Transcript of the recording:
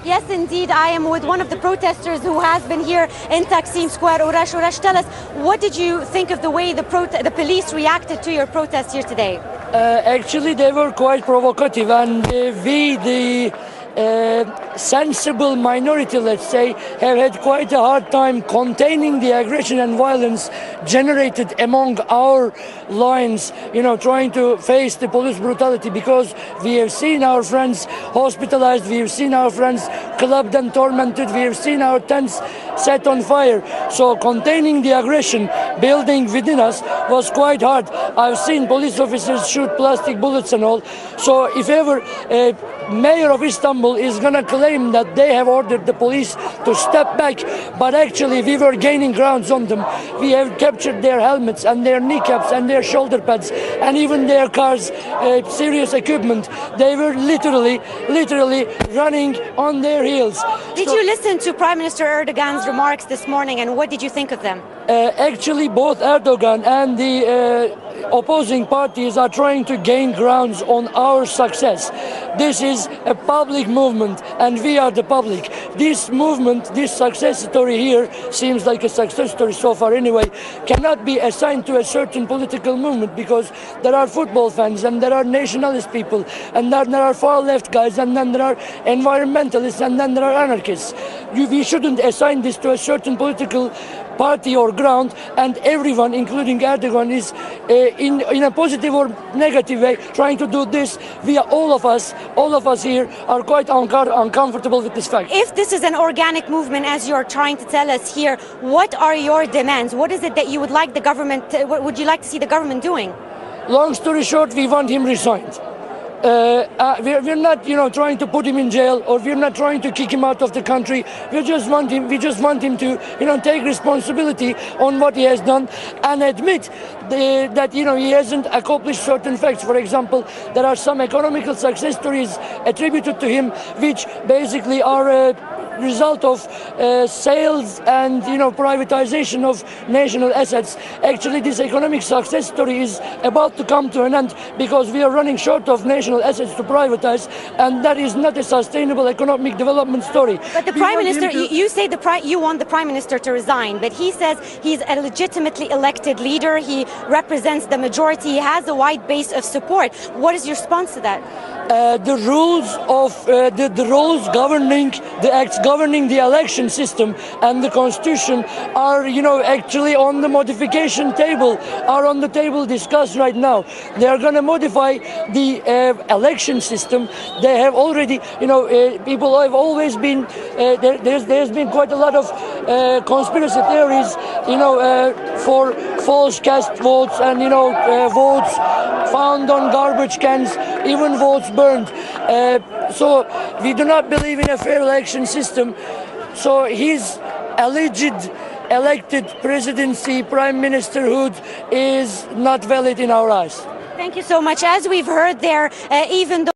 Yes, indeed. I am with one of the protesters who has been here in Taksim Square. Urash, tell us, what did you think of the way the police reacted to your protest here today? Actually, they were quite provocative, and the sensible minority, let's say, have had quite a hard time containing the aggression and violence generated among our lines, trying to face the police brutality, because we have seen our friends hospitalized, we have seen our friends clubbed and tormented, we have seen our tents set on fire. So containing the aggression building within us was quite hard. I've seen police officers shoot plastic bullets and all. So if ever mayor of Istanbul is going to claim that they have ordered the police to step back, but actually we were gaining grounds on them. We have captured their helmets and their kneecaps and their shoulder pads and even their cars, serious equipment. They were literally running on their heels. Did you listen to Prime Minister Erdogan's remarks this morning, and what did you think of them? Actually, both Erdogan and the opposing parties are trying to gain grounds on our success. This is a public movement and we are the public. This movement, this success story here, seems like a success story so far anyway, cannot be assigned to a certain political movement, because there are football fans and there are nationalist people and then there are far left guys and then there are environmentalists and then there are anarchists. We shouldn't assign this to a certain political party or ground, and everyone, including Erdogan, is in a positive or negative way trying to do this. All of us here are quite uncomfortable with this fact. If this is an organic movement, as you're trying to tell us here, what are your demands? What is it that you would like the government, what would you like to see the government doing? Long story short, we want him resigned. We're not, trying to put him in jail, or we're not trying to kick him out of the country. We just want him to, take responsibility on what he has done and admit that, he hasn't accomplished certain facts. For example, there are some economical success stories attributed to him, which basically are a result of sales and privatization of national assets. Actually, this economic success story is about to come to an end, because we are running short of national assets to privatize, and that is not a sustainable economic development story. But the Prime Minister, you say you want the Prime Minister to resign, but he says he's a legitimately elected leader, he represents the majority, he has a wide base of support. What is your response to that? The rules governing the acts governing the election system and the constitution are, actually on the modification table, are on the table discussed right now. They are going to modify the election system. They have already, people have always been, there's been quite a lot of conspiracy theories, for false cast votes and, votes found on garbage cans, even votes burned. So we do not believe in a fair election system. So his alleged elected presidency, prime ministerhood, is not valid in our eyes. Thank you so much. As we've heard there, even though